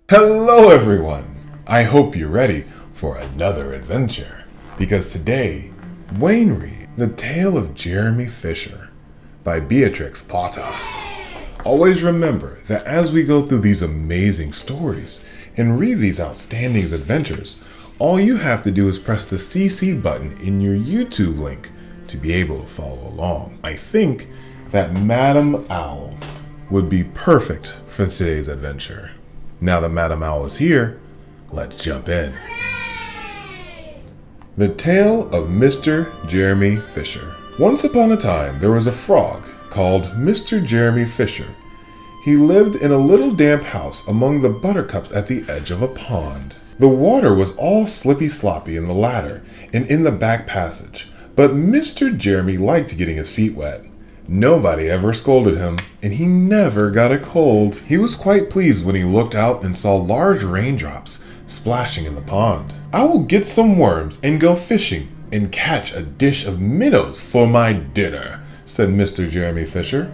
Hello everyone! I hope you're ready for another adventure, because today, Wayne reads The Tale of Jeremy Fisher by Beatrix Potter. Always remember that as we go through these amazing stories and read these outstanding adventures, all you have to do is press the CC button in your YouTube link to be able to follow along. I think that Madame Owl would be perfect for today's adventure. Now that Madame Owl is here, let's jump in. The Tale of Mr. Jeremy Fisher. Once upon a time, there was a frog called Mr. Jeremy Fisher. He lived in a little damp house among the buttercups at the edge of a pond. The water was all slippy sloppy in the ladder and in the back passage, but Mr. Jeremy liked getting his feet wet. Nobody ever scolded him, and he never got a cold. He was quite pleased when he looked out and saw large raindrops splashing in the pond. "I will get some worms and go fishing and catch a dish of minnows for my dinner," said Mr. Jeremy Fisher.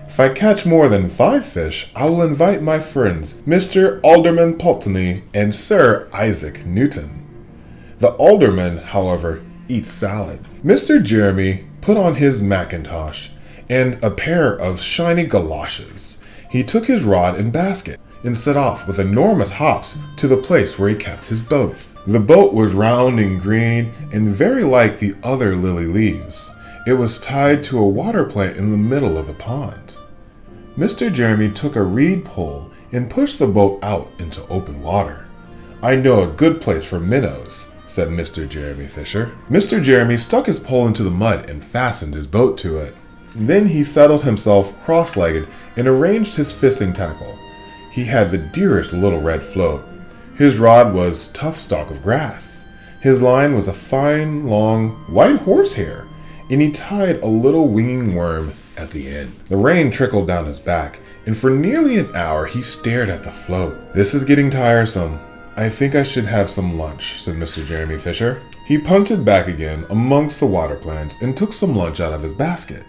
"If I catch more than 5 fish, I will invite my friends, Mr. Alderman Pulteney and Sir Isaac Newton." The alderman, however, eats salad. Mr. Jeremy put on his mackintosh and a pair of shiny galoshes. He took his rod and basket and set off with enormous hops to the place where he kept his boat. The boat was round and green and very like the other lily leaves. It was tied to a water plant in the middle of the pond. Mr. Jeremy took a reed pole and pushed the boat out into open water. "I know a good place for minnows," said Mr. Jeremy Fisher. Mr. Jeremy stuck his pole into the mud and fastened his boat to it. Then he settled himself cross-legged and arranged his fishing tackle. He had the dearest little red float. His rod was tough stalk of grass. His line was a fine, long, white horsehair, and he tied a little winging worm at the end. The rain trickled down his back, and for nearly an hour he stared at the float. "This is getting tiresome. I think I should have some lunch," said Mr. Jeremy Fisher. He punted back again amongst the water plants and took some lunch out of his basket.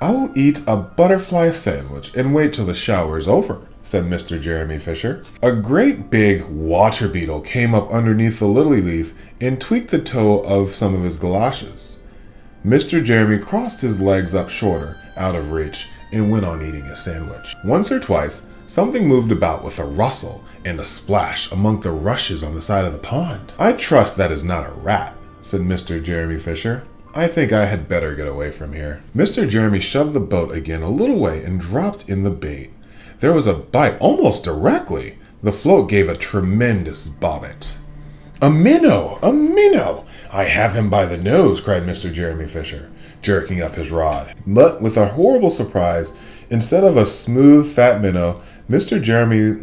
"I will eat a butterfly sandwich and wait till the shower is over," said Mr. Jeremy Fisher. A great big water beetle came up underneath the lily leaf and tweaked the toe of some of his galoshes. Mr. Jeremy crossed his legs up shorter, out of reach, and went on eating his sandwich. Once or twice, something moved about with a rustle and a splash among the rushes on the side of the pond. "I trust that is not a rat," said Mr. Jeremy Fisher. "I think I had better get away from here." Mr. Jeremy shoved the boat again a little way and dropped in the bait. There was a bite almost directly. The float gave a tremendous bobbit. "A minnow! A minnow! I have him by the nose!" cried Mr. Jeremy Fisher, jerking up his rod. But with a horrible surprise, instead of a smooth, fat minnow, Mr. Jeremy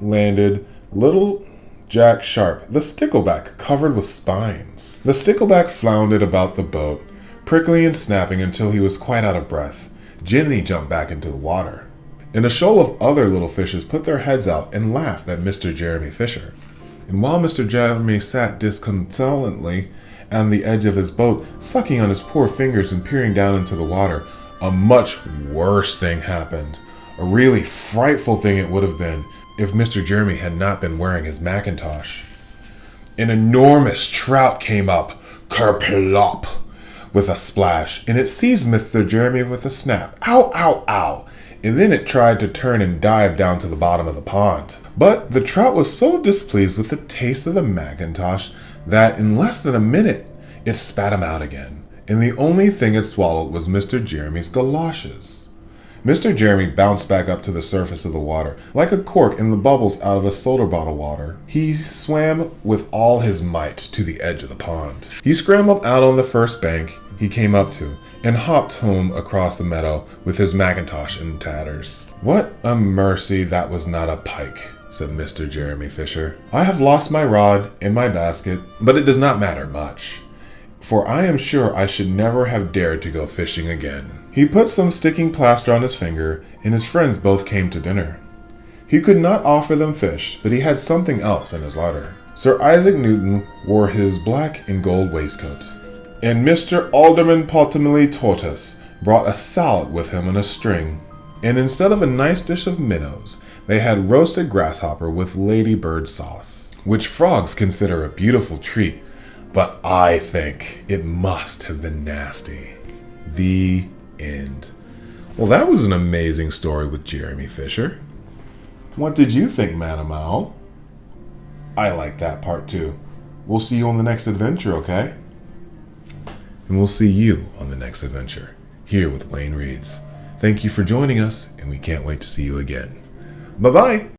landed little Jack Sharp, the stickleback covered with spines. The stickleback floundered about the boat, prickling and snapping until he was quite out of breath. Jenny jumped back into the water, and a shoal of other little fishes put their heads out and laughed at Mr. Jeremy Fisher. And while Mr. Jeremy sat disconsolately on the edge of his boat, sucking on his poor fingers and peering down into the water, a much worse thing happened. A really frightful thing it would have been if Mr. Jeremy had not been wearing his mackintosh. An enormous trout came up, kerplop, with a splash, and it seized Mr. Jeremy with a snap. "Ow, ow, ow!" And then it tried to turn and dive down to the bottom of the pond. But the trout was so displeased with the taste of the mackintosh that in less than a minute it spat him out again, and the only thing it swallowed was Mr. Jeremy's galoshes. Mr. Jeremy bounced back up to the surface of the water, like a cork in the bubbles out of a soda bottle water. He swam with all his might to the edge of the pond. He scrambled out on the first bank he came up to, and hopped home across the meadow with his mackintosh in tatters. "What a mercy that was not a pike," said Mr. Jeremy Fisher. "I have lost my rod and my basket, but it does not matter much, for I am sure I should never have dared to go fishing again." He put some sticking plaster on his finger, and his friends both came to dinner. He could not offer them fish, but he had something else in his larder. Sir Isaac Newton wore his black and gold waistcoat, and Mr. Alderman Pulteney Tortoise brought a salad with him on a string. And instead of a nice dish of minnows, they had roasted grasshopper with ladybird sauce, which frogs consider a beautiful treat, but I think it must have been nasty. The end. Well, that was an amazing story with Jeremy Fisher. What did you think, Madam Owl? I like that part too. We'll see you on the next adventure, okay? And we'll see you on the next adventure, here with Wayne Reads. Thank you for joining us, and we can't wait to see you again. Bye-bye!